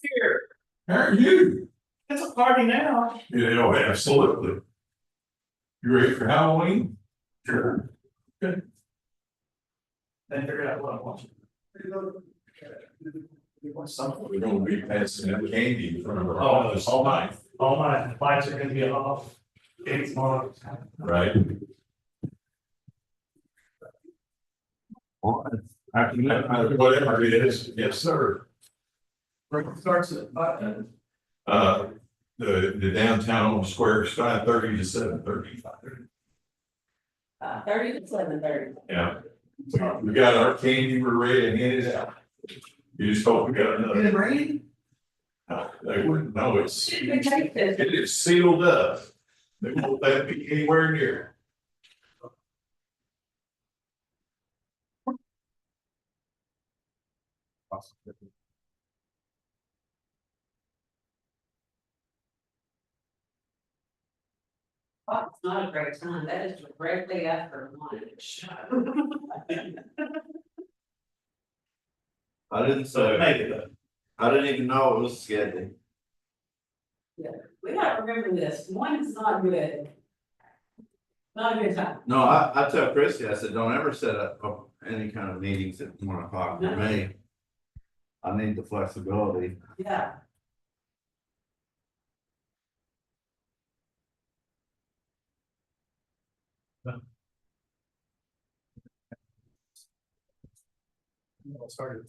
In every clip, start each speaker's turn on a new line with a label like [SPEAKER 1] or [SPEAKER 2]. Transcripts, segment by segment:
[SPEAKER 1] Here. How are you? It's a party now. Yeah, absolutely. You ready for Halloween? Sure. Good. Then figure out what I want. We're gonna be passing out candy in front of our office all night.
[SPEAKER 2] All my lights are gonna be off. It's on.
[SPEAKER 1] Right. Whatever it is, yes, sir.
[SPEAKER 2] Starts at
[SPEAKER 1] The downtown square is 5:30 to 7:30.
[SPEAKER 3] 30 to 7:30.
[SPEAKER 1] Yeah. We got our candy, we're ready to hand it out. You just hope we got enough.
[SPEAKER 2] Did it rain?
[SPEAKER 1] No, they wouldn't know it's,
[SPEAKER 3] You can take this.
[SPEAKER 1] it is sealed up. They won't let it be anywhere near.
[SPEAKER 3] Oh, it's not a great time. That is directly after lunch.
[SPEAKER 4] I didn't say,
[SPEAKER 2] Make it.
[SPEAKER 4] I didn't even know it was scheduled.
[SPEAKER 3] We gotta remember this. One is not good. Not a good time.
[SPEAKER 4] No, I tell Christy, I said, don't ever set up any kind of meetings at 1 o'clock for me. I need the flexibility.
[SPEAKER 3] Yeah.
[SPEAKER 2] Started.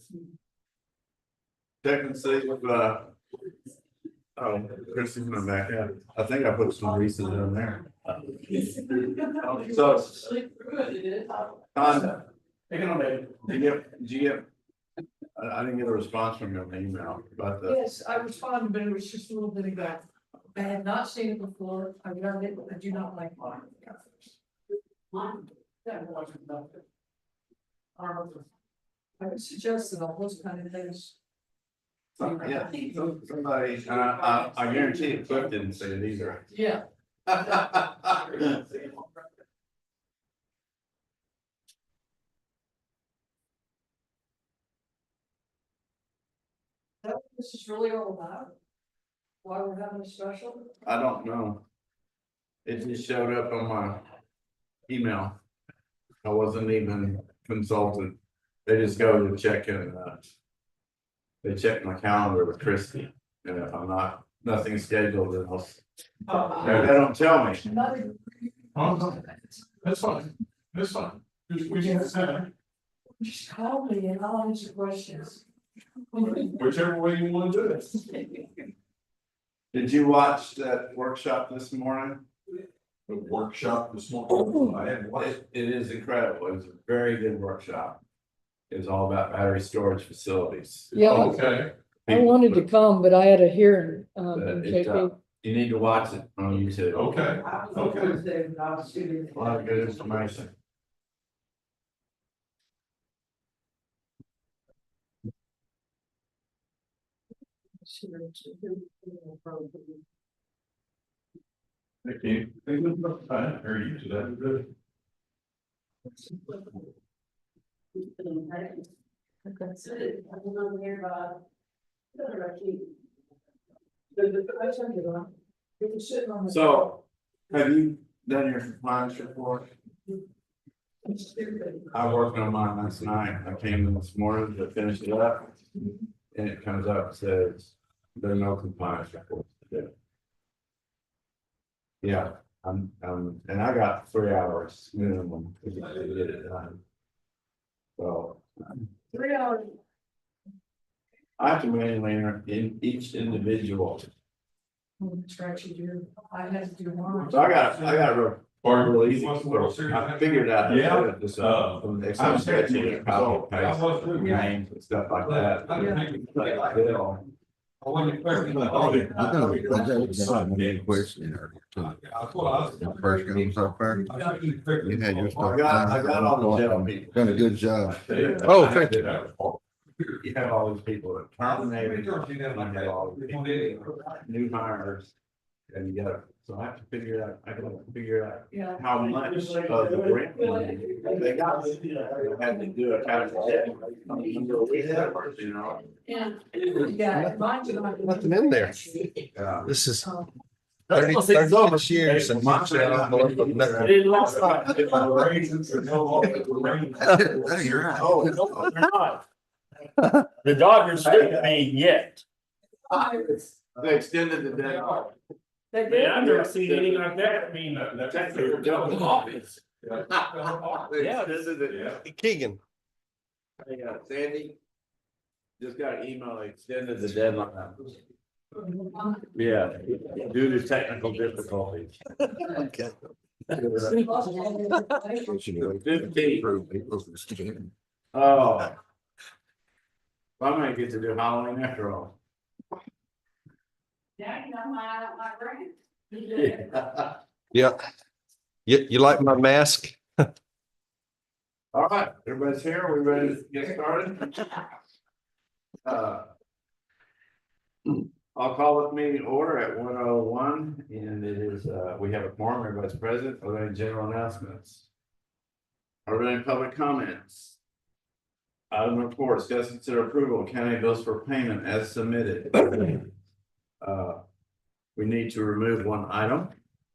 [SPEAKER 4] Check and see if, oh, Christy's gonna back out. I think I put some Reese's in there. So, Conda, did you get, I didn't get a response from your email about the,
[SPEAKER 5] Yes, I responded, but it was just a little bit ago. I had not seen it before. I learned it, but I do not like mine. That wasn't nothing. I would suggest that all those kind of things.
[SPEAKER 4] yeah, somebody, and I guarantee it, Cliff didn't say it either.
[SPEAKER 5] Yeah. That what this is really all about? Why we're having a special?
[SPEAKER 4] I don't know. It just showed up on my email. I wasn't even consulted. They just go to check in, they check my calendar with Christie. And if I'm not, nothing scheduled, then they don't tell me.
[SPEAKER 1] That's fine, that's fine. We can have time.
[SPEAKER 5] Just call me and I'll answer questions.
[SPEAKER 1] Whichever way you want to do it.
[SPEAKER 4] Did you watch that workshop this morning?
[SPEAKER 1] The workshop this morning. I had watched.
[SPEAKER 4] It is incredible. It was a very good workshop. It was all about battery storage facilities.
[SPEAKER 5] Yeah,
[SPEAKER 1] Okay.
[SPEAKER 5] I wanted to come, but I had a hearing, in
[SPEAKER 4] It's,
[SPEAKER 5] KP.
[SPEAKER 4] You need to watch it on YouTube.
[SPEAKER 1] Okay.
[SPEAKER 4] A lot of good information.
[SPEAKER 1] Thank you. I hear you to that. Good.
[SPEAKER 4] So, have you done your compliance report? I worked on mine last night. I came in this morning to finish it up. And it comes up, and says, there are no compliance reports to do. Yeah, and I got 3 hours minimum to get it done. So,
[SPEAKER 5] 3 hours.
[SPEAKER 4] I have to manually enter in each individual.
[SPEAKER 5] Actually do. I had to do mine.
[SPEAKER 4] So I got a real easy.
[SPEAKER 1] You want some more cereal?
[SPEAKER 4] I figured out. how to
[SPEAKER 1] Yeah.
[SPEAKER 4] do it, just, from the Excel spreadsheet, copy and paste names and stuff like that. Like, Bill.
[SPEAKER 1] I want to clarify.
[SPEAKER 6] Question or two. First game so far. You had your
[SPEAKER 4] I
[SPEAKER 6] stuff.
[SPEAKER 4] got all the jail people.
[SPEAKER 6] Done a good job.
[SPEAKER 1] Oh, thank you.
[SPEAKER 4] You have all these people that terminated. You have all these people, new hires. And you gotta, so I have to figure out, I gotta figure out
[SPEAKER 5] Yeah.
[SPEAKER 4] how much of the grant money they got. I had to do a calculation. You know?
[SPEAKER 5] Yeah. Yeah. mine's not-
[SPEAKER 6] Nothing in there.
[SPEAKER 4] Yeah.
[SPEAKER 6] This is
[SPEAKER 5] Oh.
[SPEAKER 6] 36 years and
[SPEAKER 1] Mine said
[SPEAKER 6] nothing.
[SPEAKER 2] It last time.
[SPEAKER 1] Raisins are no longer the raisins.
[SPEAKER 6] No, you're right.
[SPEAKER 2] Oh, no, they're not. The Dodgers didn't mean yet.
[SPEAKER 4] They extended the deadline.
[SPEAKER 5] They
[SPEAKER 2] Man,
[SPEAKER 5] did.
[SPEAKER 2] I've never seen anything like that. I mean,
[SPEAKER 1] That's their double office.
[SPEAKER 4] They
[SPEAKER 2] Yeah.
[SPEAKER 4] extended it.
[SPEAKER 6] Keegan.
[SPEAKER 4] Sandy. Just got an email, they extended the deadline. Yeah, due to technical difficulties.
[SPEAKER 6] Okay.
[SPEAKER 4] 15. Oh. I might get to do Halloween after all.
[SPEAKER 3] Now you know why I don't like grants.
[SPEAKER 4] Yeah.
[SPEAKER 6] Yeah. You like my mask?
[SPEAKER 4] All right, everybody's here, we ready to get started? I'll call this meeting order at 1:01, and it is, we have a quorum, everybody's present. Are there any general announcements? Are there any public comments? Item number 4, discuss and consider approval of county bills for payment as submitted. We need to remove one item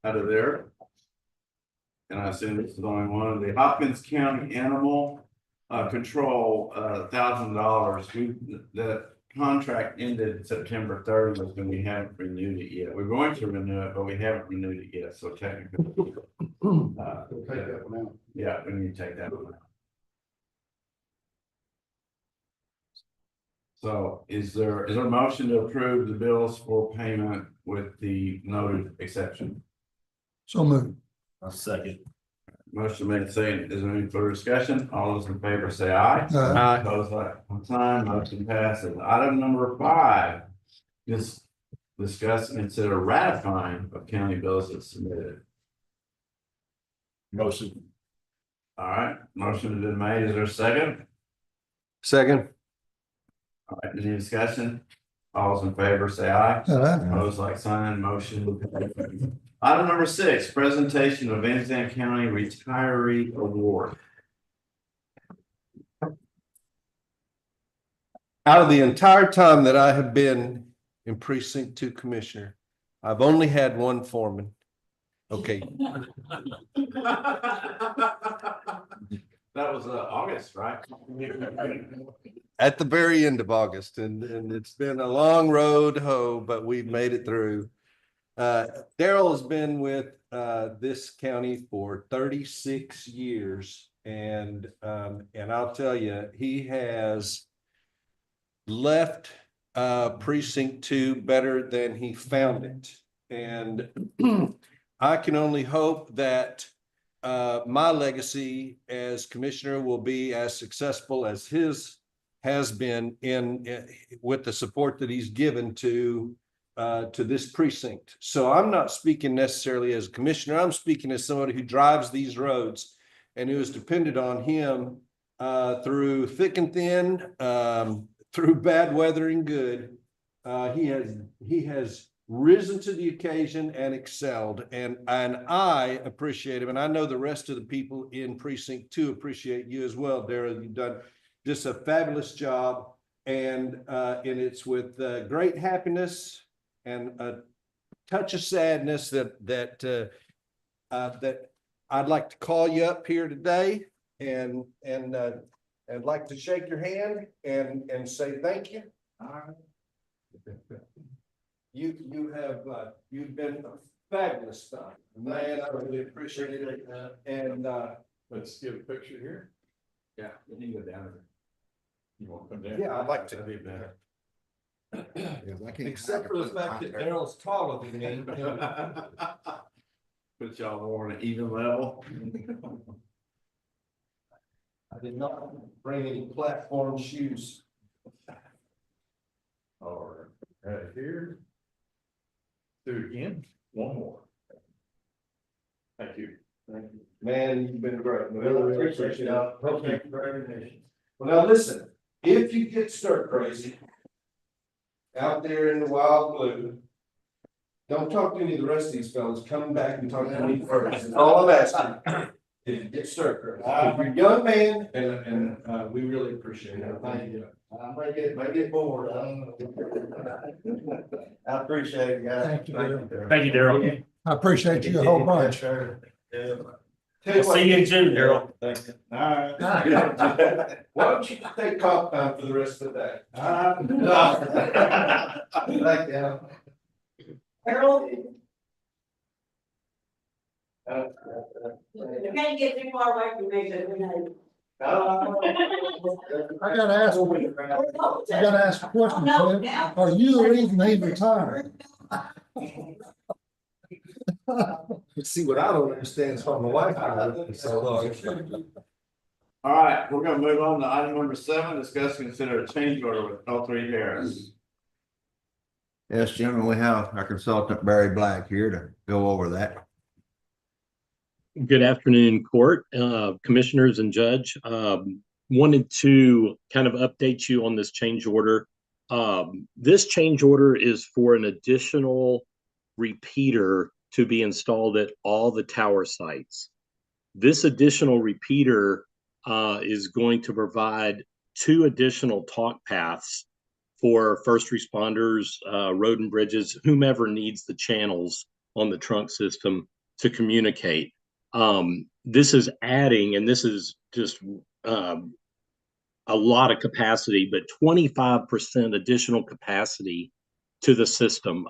[SPEAKER 4] out of there. And I assume this is the only one, the Hopkins County Animal Control, $1,000. That contract ended September 30th, and we haven't renewed it yet. We're going to renew it, but we haven't renewed it yet, so technically. Yeah, we need to take that one out. So is there a motion to approve the bills for payment with the noted exception?
[SPEAKER 1] So moved.
[SPEAKER 2] A second.
[SPEAKER 4] Motion made, saying, is there any further discussion? All those in favor say aye.
[SPEAKER 6] Aye.
[SPEAKER 4] Opposed, like sign, motion passes. Item number 5. Just discuss and consider ratifying of county bills as submitted.
[SPEAKER 1] Motion.
[SPEAKER 4] All right, motion has been made. Is there a second?
[SPEAKER 6] Second.
[SPEAKER 4] All right, any discussion? All those in favor say aye. Opposed, like sign, motion. Item number 6, presentation of Van Zandt County Retiree Award.
[SPEAKER 6] Out of the entire time that I have been in precinct 2 commissioner, I've only had one foreman. Okay,
[SPEAKER 4] That was August, right?
[SPEAKER 6] at the very end of August, and it's been a long road, but we've made it through. Daryl's been with this county for 36 years, and I'll tell you, he has left precinct 2 better than he found it. And I can only hope that my legacy as commissioner will be as successful as his has been with the support that he's given to this precinct. So I'm not speaking necessarily as a commissioner. I'm speaking as somebody who drives these roads and who has depended on him through thick and thin, through bad weather and good. He has risen to the occasion and excelled, and I appreciate him, and I know the rest of the people in precinct 2 appreciate you as well, Darryl. You've done just a fabulous job, and it's with great happiness and a touch of sadness that I'd like to call you up here today and I'd like to shake your hand and say thank you. You've been a fabulous son, man. I really appreciate it. And
[SPEAKER 1] Let's get a picture here.
[SPEAKER 4] Yeah, you can go down there.
[SPEAKER 1] You want to come down?
[SPEAKER 6] yeah, I'd like to.
[SPEAKER 4] That'd be better.
[SPEAKER 6] Except for the fact that Daryl's taller than me.
[SPEAKER 4] Put y'all more on an even level.
[SPEAKER 6] I did not bring any platform shoes.
[SPEAKER 1] All right, here. Do it again, one more. Thank you.
[SPEAKER 6] Man, you've been great.
[SPEAKER 1] Really appreciate it.
[SPEAKER 6] Okay, very. Well, now listen, if you get stir crazy out there in the wild blue, Don't talk to any of the rest of these fellas, come back and talk to me first, that's all I'm asking. If you get started, you're a young man, and, we really appreciate it, thank you. I might get bored, I don't know. I appreciate it, guys.
[SPEAKER 7] Thank you, Darryl.
[SPEAKER 2] Thank you, Daryl.
[SPEAKER 7] I appreciate you a whole bunch.
[SPEAKER 2] I'll see you in June, Daryl.
[SPEAKER 6] Thank you. All right. Why don't you take comp time for the rest of the day? Thank you.
[SPEAKER 3] Harold, you can't get too far away from me, but we know.
[SPEAKER 7] I gotta ask a question, Cliff. Are you the reason they retired?
[SPEAKER 6] Let's see what I don't understand is what my wife. So
[SPEAKER 4] All right, we're gonna move on to item number 7, discuss consider a change order with L3 Harris.
[SPEAKER 8] Yes, gentlemen, we have our consultant Barry Black here to go over that.
[SPEAKER 2] Good afternoon, court, commissioners and judge. Wanted to kind of update you on this change order. This change order is for an additional repeater to be installed at all the tower sites. This additional repeater is going to provide 2 additional talk paths for first responders, road and bridges, whomever needs the channels on the trunk system to communicate. This is adding, and this is just a lot of capacity, but 25% additional capacity to the system.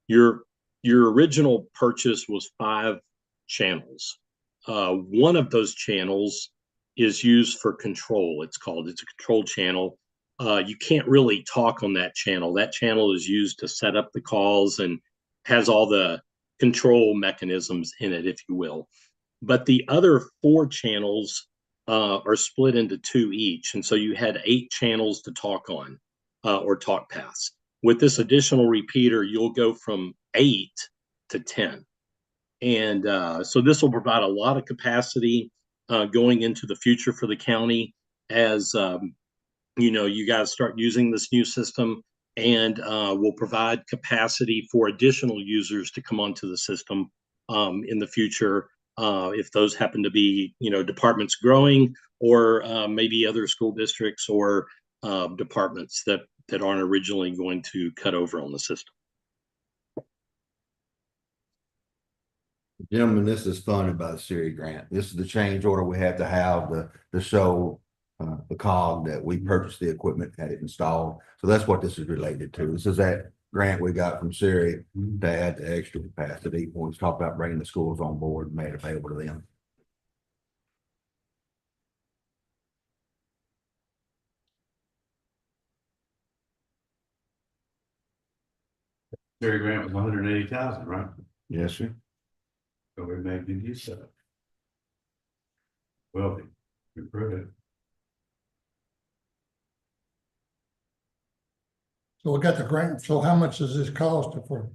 [SPEAKER 2] Your original purchase was 5 channels. One of those channels is used for control. It's a control channel. You can't really talk on that channel. That channel is used to set up the calls and has all the control mechanisms in it, if you will. But the other 4 channels are split into 2 each. And so you had 8 channels to talk on or talk paths. With this additional repeater, you'll go from 8 to 10. And so this will provide a lot of capacity going into the future for the county as you guys start using this new system, and will provide capacity for additional users to come onto the system in the future if those happen to be departments growing, or maybe other school districts or departments that aren't originally going to cut over on the system.
[SPEAKER 8] Gentlemen, this is funded by the Siri grant. This is the change order we have to show the COG that we purchased the equipment, had it installed. So that's what this is related to. This is that grant we got from Siri to add the extra capacity when we talk about bringing the schools on board and made available to them.
[SPEAKER 4] Jerry grant was 180,000, right?
[SPEAKER 8] Yes, sir.
[SPEAKER 4] So we may be use of it. Well, we prove it.
[SPEAKER 7] So we got the grant, so how much does this cost for?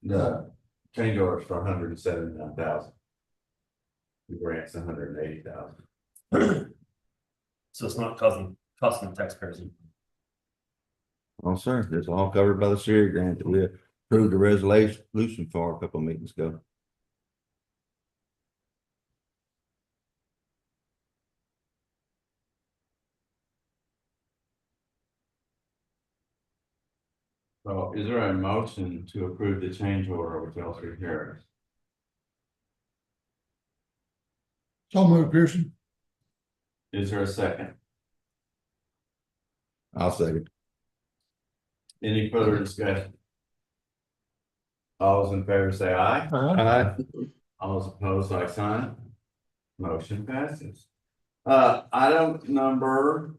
[SPEAKER 4] The change orders for 179,000. The grant's 180,000.
[SPEAKER 9] So it's not costing the taxpayers.
[SPEAKER 8] Well, sir, it's all covered by the Siri grant that we approved the resolution for a couple of meetings ago.
[SPEAKER 4] So is there a motion to approve the change order with L3 Harris?
[SPEAKER 7] So moved, Pearson.
[SPEAKER 4] Is there a second?
[SPEAKER 8] I'll say it.
[SPEAKER 4] Any further discussion? All those in favor say aye. All those opposed, like sign. Motion passes. Item number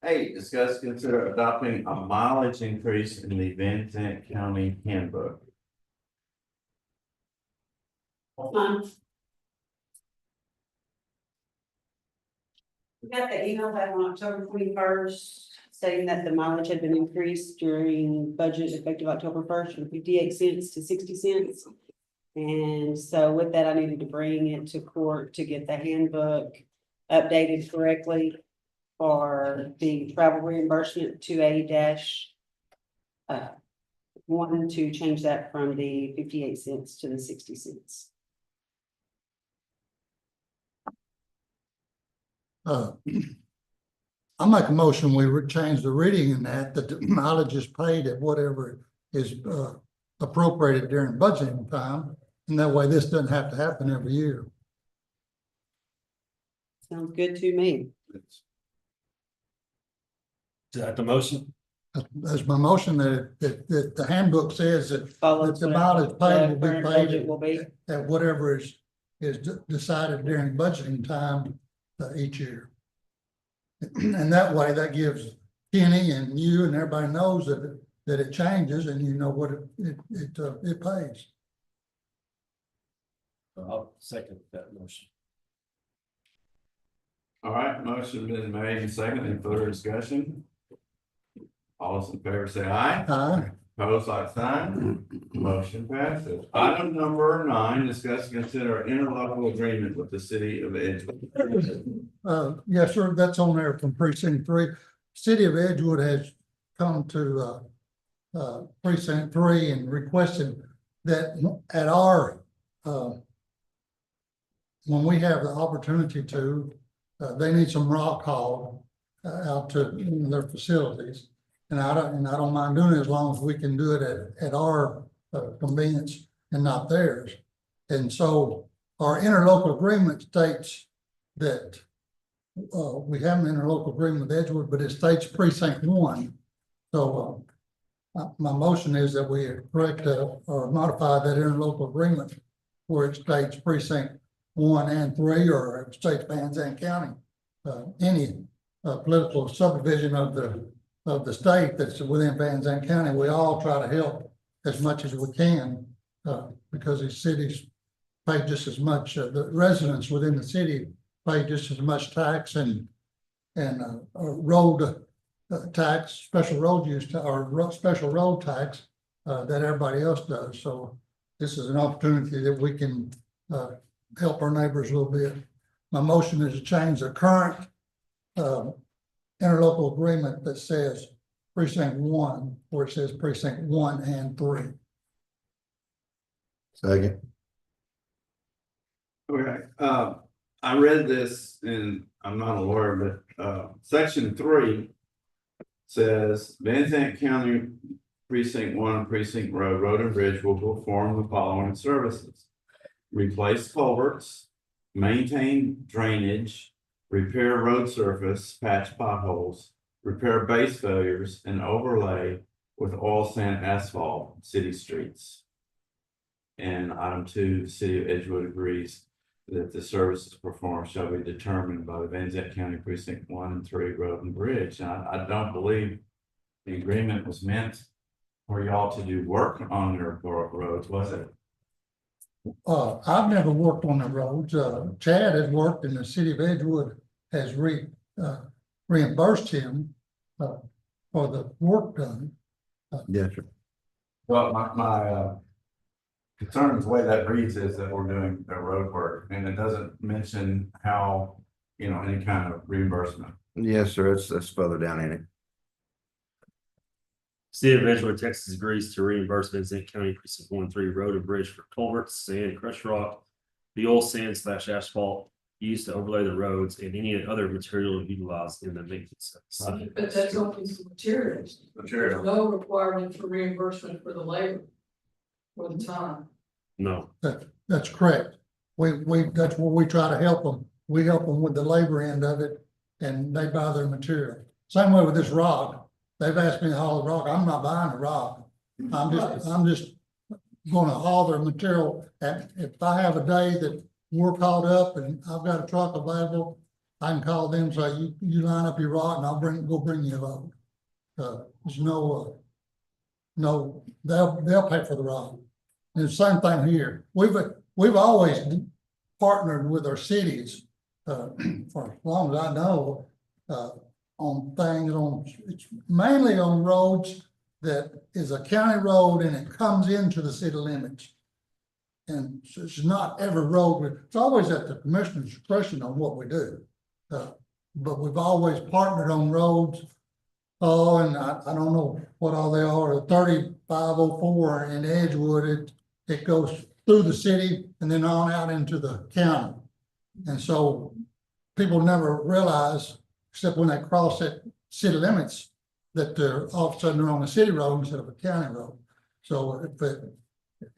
[SPEAKER 4] 8, discuss, consider adopting a mileage increase in the Van Zandt County handbook.
[SPEAKER 3] We got the email back on October 21st stating that the mileage had been increased during budget effective October 1st from 58 cents to 60 cents. And so with that, I needed to bring it to court to get the handbook updated correctly for the travel reimbursement 2A wanting to change that from the 58 cents to the 60 cents.
[SPEAKER 7] I make a motion, we would change the reading in that the mileage is paid at whatever is appropriated during budgeting time. And that way this doesn't have to happen every year.
[SPEAKER 3] Sounds good to me.
[SPEAKER 9] Is that the motion?
[SPEAKER 7] That's my motion that the handbook says that
[SPEAKER 3] Follows
[SPEAKER 7] the
[SPEAKER 3] whatever
[SPEAKER 7] mileage paid will
[SPEAKER 3] the
[SPEAKER 7] be
[SPEAKER 3] current
[SPEAKER 7] paid
[SPEAKER 3] budget will be.
[SPEAKER 7] at whatever is decided during budgeting time each year. And that way, that gives Kenny and you and everybody knows that it changes and you know what it pays.
[SPEAKER 9] I'll second that motion.
[SPEAKER 4] All right, motion been made and seconded. Any further discussion? All those in favor say aye. Opposed, like sign. Motion passes. Item number 9, discuss and consider interlocal agreement with the city of Edgewood.
[SPEAKER 7] Yes, sir, that's on there from precinct 3. City of Edgewood has come to precinct 3 and requested that at our when we have the opportunity to, they need some rock hauled out to their facilities. And I don't mind doing it as long as we can do it at our convenience and not theirs. And so our interlocal agreement states that we have an interlocal agreement with Edgewood, but it states precinct 1. So my motion is that we correct or modify that interlocal agreement where it states precinct 1 and 3, or it states Van Zandt County. Any political subdivision of the state that's within Van Zandt County, we all try to help as much as we can because these cities pay just as much. The residents within the city pay just as much tax and road tax, special road use or special road tax that everybody else does. So this is an opportunity that we can help our neighbors a little bit. My motion is to change the current interlocal agreement that says precinct 1, where it says precinct 1 and 3.
[SPEAKER 8] Second.
[SPEAKER 4] Okay, I read this and I'm not a lawyer, but section 3 says Van Zandt County Precinct 1, Precinct Road and Bridge will perform the following services: replace culverts, maintain drainage, repair road surface, patch potholes, repair base failures, and overlay with oil sand asphalt city streets. And item 2, the city of Edgewood agrees that the services performed shall be determined by the Van Zandt County Precinct 1 and 3 Road and Bridge. Now, I don't believe the agreement was meant for y'all to do work on your roads, was it?
[SPEAKER 7] I've never worked on the roads. Chad has worked, and the city of Edgewood has reimbursed him for the work done.
[SPEAKER 8] Yes, sir.
[SPEAKER 4] Well, my concern is the way that reads is that we're doing the road work, and it doesn't mention how, any kind of reimbursement.
[SPEAKER 8] Yes, sir. That's further down in it.
[SPEAKER 9] City of Edgewood, Texas agrees to reimburse Van Zandt County Precinct 1 and 3 Road and Bridge for culverts, sand, crushed rock, the oil sand / asphalt used to overlay the roads, and any other material utilized in the maintenance.
[SPEAKER 5] But that's only some materials. There's no requirement for reimbursement for the labor or the time.
[SPEAKER 9] No,
[SPEAKER 7] That's correct. That's where we try to help them. We help them with the labor end of it, and they buy their material. Same way with this rock. They've asked me to haul the rock. I'm not buying the rock. I'm just gonna haul their material. And if I have a day that we're caught up and I've got a truck available, I can call them and say, you line up your rock and I'll go bring you a load. There's no, they'll pay for the rock. And the same thing here. We've always partnered with our cities for as long as I know on things it's mainly on roads that is a county road and it comes into the city limits. And so it's not every road, it's always at the commissioner's discretion on what we do. But we've always partnered on roads Oh, and I don't know what all they are, 3504 in Edgewood, it goes through the city and then on out into the county. And so people never realize, except when they cross that city limits, that they're all of a sudden they're on a city road instead of a county road. So if it,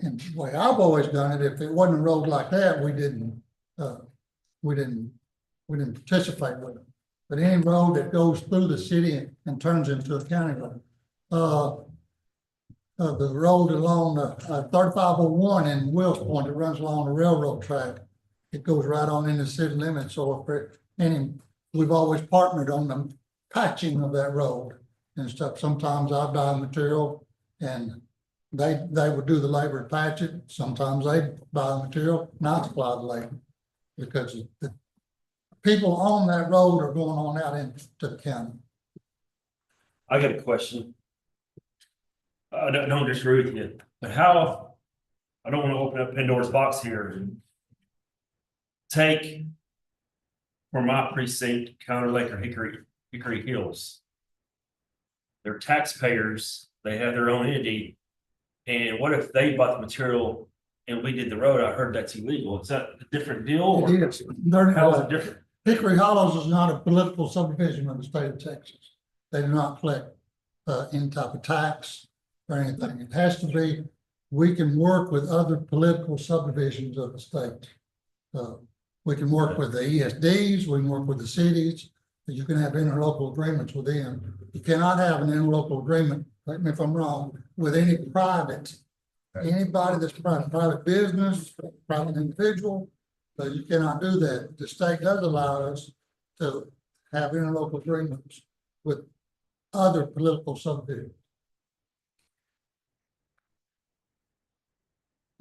[SPEAKER 7] and the way I've always done it, if it wasn't a road like that, we didn't participate with it. But any road that goes through the city and turns into a county road. The road along the 3501 in Wills Point, it runs along the railroad track. It goes right on into city limits. So we've always partnered on the patching of that road and stuff. Sometimes I buy material and they would do the labor to patch it. Sometimes they buy the material and I supply the labor, because the people on that road are going on out into the county.
[SPEAKER 9] I got a question. I don't disagree with you, but how, I don't want to open up Pandora's box here and take for my precinct, Counter Lake or Hickory Hills. They're taxpayers, they have their own entity. And what if they bought the material and we did the road? I heard that's illegal. Is that a different deal? Or
[SPEAKER 7] It is.
[SPEAKER 9] how is it different?
[SPEAKER 7] Hickory Hollows is not a political subdivision of the state of Texas. They do not collect any type of tax or anything. It has to be, we can work with other political subdivisions of the state. We can work with the ESDs, we can work with the cities, you can have interlocal agreements with them. You cannot have an interlocal agreement, correct me if I'm wrong, with any private, anybody that's private business, private individual. So you cannot do that. The state does allow us to have interlocal agreements with other political subdivisions.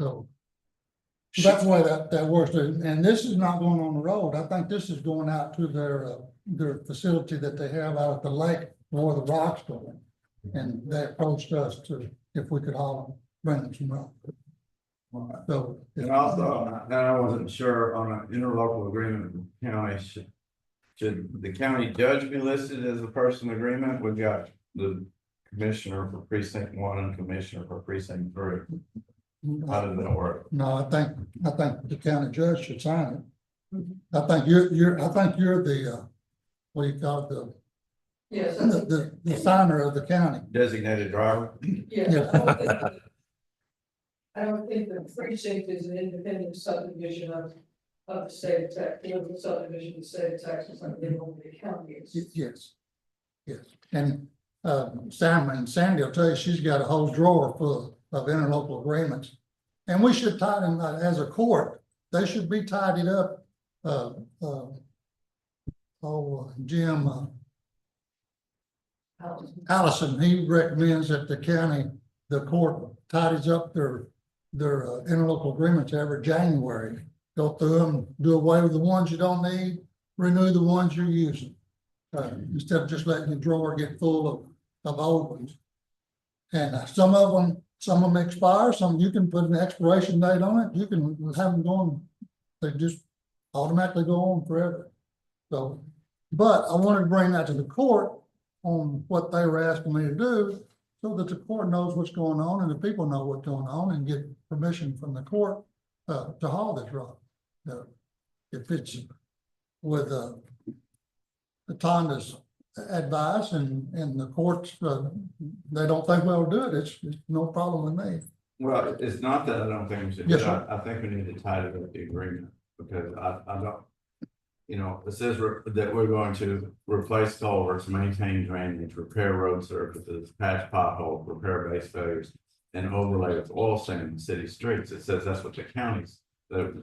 [SPEAKER 7] So that's why that works. And this is not going on the road. I think this is going out to their facility that they have out at the lake where the rock's going. And they approached us to, if we could haul, bring them some rock. So.
[SPEAKER 4] And also, I wasn't sure on an interlocal agreement with the county, should the county judge be listed as a personal agreement? We've got the commissioner for precinct 1 and commissioner for precinct 3. How does that work?
[SPEAKER 7] No, I think the county judge should sign it. I think you're the, what do you call it,
[SPEAKER 5] Yes,
[SPEAKER 7] the signer of the county.
[SPEAKER 4] Designated driver?
[SPEAKER 5] yes. I don't think the precinct is an independent subdivision of the state of Texas, political subdivision of the state of Texas, like they own the county is.
[SPEAKER 7] Yes. And Sandy will tell you, she's got a whole drawer full of interlocal agreements. And we should tie them, as a court, they should be tidied up. Jim Allison, he recommends that the court tidies up their interlocal agreements every January. Go through them, do away with the ones you don't need, renew the ones you're using. Instead of just letting the drawer get full of old ones. And some of them expire, some you can put an expiration date on it, you can have them going, they just automatically go on forever. So, but I wanted to bring that to the court on what they were asking me to do, so that the court knows what's going on and the people know what's going on and get permission from the court to haul this rock. If it's with the Tonda's advice and the courts, they don't think we'll do it, it's no problem with me.
[SPEAKER 4] Well, it's not that I don't think we should do
[SPEAKER 7] Yes,
[SPEAKER 4] it.
[SPEAKER 7] sir.
[SPEAKER 4] I think we need to tie it with the agreement, because I don't. It says that we're going to replace culverts, maintain drainage, repair road surfaces, patch potholes, repair base failures, and overlay with oil sand in city streets. It says that's what the counties, the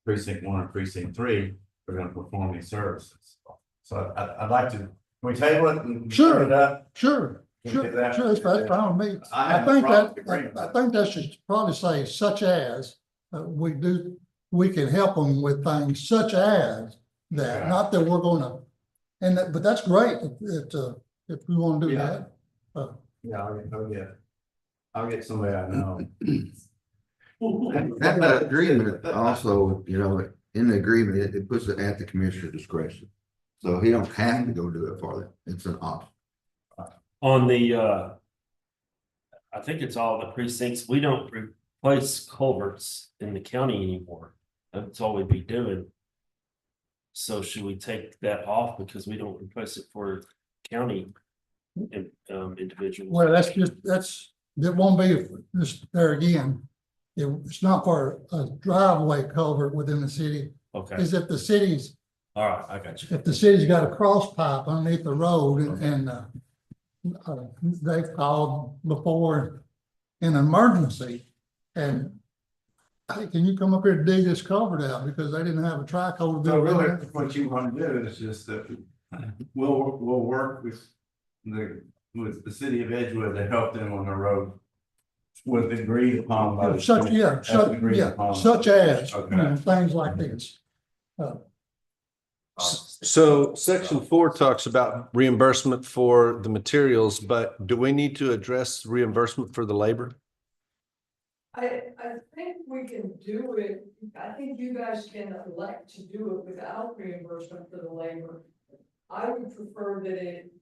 [SPEAKER 4] precinct 1 and precinct 3 are gonna perform these services. So I'd like to, can we table it and?
[SPEAKER 7] Sure.
[SPEAKER 4] put it up?
[SPEAKER 7] Sure, that's fine with me. I think that should probably say such as, we can help them with things such as that,
[SPEAKER 4] Okay.
[SPEAKER 7] not that we're gonna, but that's great, if we wanna do
[SPEAKER 4] Yeah.
[SPEAKER 7] that.
[SPEAKER 4] Yeah, I'll get somebody I know.
[SPEAKER 8] That agreement also, in the agreement, it puts it at the commissioner's discretion. So he don't have to go do it for them. It's an option.
[SPEAKER 9] On the, I think it's all the precincts, we don't replace culverts in the county anymore. That's all we'd be doing. So should we take that off because we don't replace it for county individuals?
[SPEAKER 7] Well, that won't be, just there again. It's not for a driveway culvert within the city.
[SPEAKER 9] Okay,
[SPEAKER 7] Is if the city's,
[SPEAKER 9] all right, I got you.
[SPEAKER 7] if the city's got a cross pipe underneath the road and they've called before in an emergency and hey, can you come up here to dig this culvert out because they didn't have a tricoat.
[SPEAKER 4] So really, what you want to do is just that we'll work with the city of Edgewood to help them on the road. Was agreed upon by the.
[SPEAKER 7] Such, yeah,
[SPEAKER 4] That's
[SPEAKER 7] such,
[SPEAKER 4] agreed
[SPEAKER 7] yeah,
[SPEAKER 4] upon.
[SPEAKER 7] such as,
[SPEAKER 4] Okay.
[SPEAKER 7] things like this.
[SPEAKER 6] So section 4 talks about reimbursement for the materials, but do we need to address reimbursement for the labor?
[SPEAKER 5] I think we can do it, I think you guys can elect to do it without reimbursement for the labor. I would prefer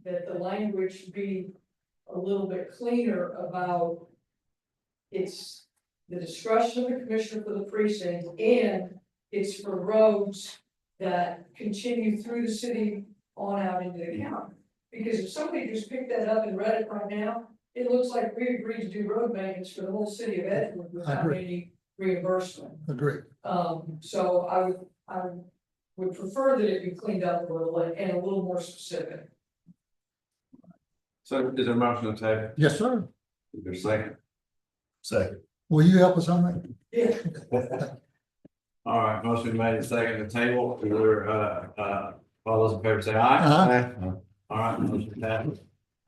[SPEAKER 5] that the language be a little bit cleaner about it's the discretion of the commissioner for the precinct and it's for roads that continue through the city on out into the county. Because if somebody just picked that up and read it right now, it looks like we agreed to do road maintenance for the whole city of Edgewood without
[SPEAKER 7] agree.
[SPEAKER 5] any reimbursement.
[SPEAKER 7] Agreed.
[SPEAKER 5] So I would prefer that it be cleaned up a little and a little more specific.
[SPEAKER 4] So is there a motion on the table?
[SPEAKER 7] Yes, sir.
[SPEAKER 4] Is there a second?
[SPEAKER 9] Second.
[SPEAKER 7] Will you help us on that?
[SPEAKER 5] Yeah.
[SPEAKER 4] All right, motion made and second the table. We're, all those in favor say aye.
[SPEAKER 7] Uh-huh.
[SPEAKER 4] All right, motion passes.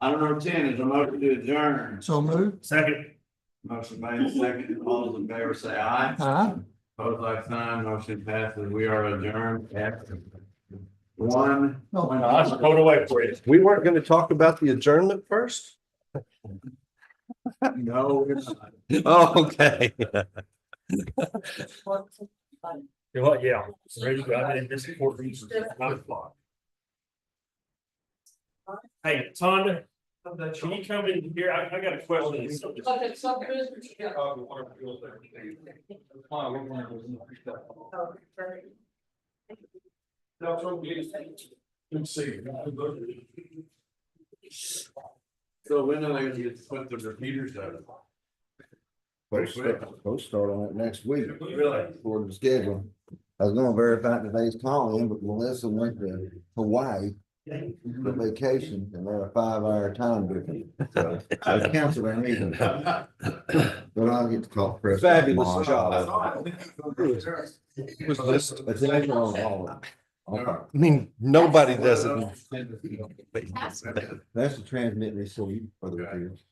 [SPEAKER 4] Item number 10 is a motion to adjourn.
[SPEAKER 7] So move.
[SPEAKER 9] Second.
[SPEAKER 4] Motion made and second. All those in favor say aye.
[SPEAKER 7] Aye.
[SPEAKER 4] Opposed like sign, motion passes. We are adjourned at 1.
[SPEAKER 7] No.
[SPEAKER 9] I was going away for you.
[SPEAKER 6] We weren't going to talk about the adjournment first?
[SPEAKER 4] No, we're not.
[SPEAKER 6] Oh, okay.
[SPEAKER 9] What, yeah, ready to go. I didn't miss the courtroom for 9 o'clock. Hey, Tonda, can you come in here? I got a question.
[SPEAKER 5] Okay, some business, yeah.
[SPEAKER 4] So when are they gonna get to put the repeaters out?
[SPEAKER 8] Supposed to start on it next week.
[SPEAKER 4] Really?
[SPEAKER 8] For the schedule. I was gonna verify today's call in, but Melissa went to Hawaii for vacation and they're a 5-hour time difference. So they canceled their meeting. But I'll get to talk to Chris.
[SPEAKER 6] Fabulous
[SPEAKER 8] tomorrow.
[SPEAKER 6] job. Was this,
[SPEAKER 8] It's in on all of it. Okay.
[SPEAKER 6] I mean, nobody does it.
[SPEAKER 8] That's the transmit and receive for the repeaters.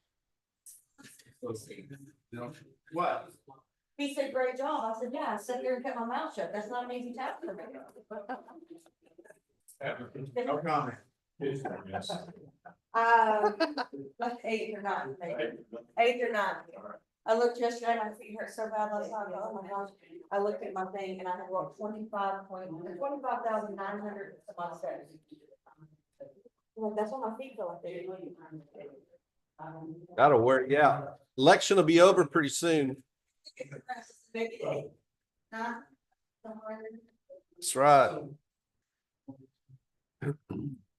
[SPEAKER 4] What?
[SPEAKER 10] He said, great job. I said, yeah, I sat there and kept my mouth shut. That's not an easy task for me.
[SPEAKER 4] No comment.
[SPEAKER 10] Like 8 or 9, maybe. 8 or 9. I looked yesterday, my feet hurt so bad last night. Oh my gosh. I looked at my thing and I had walked 25,900 some odd steps. Well, that's what my feet feel like they do.
[SPEAKER 6] That'll work, yeah. Election will be over pretty soon.
[SPEAKER 10] Huh?
[SPEAKER 6] That's right.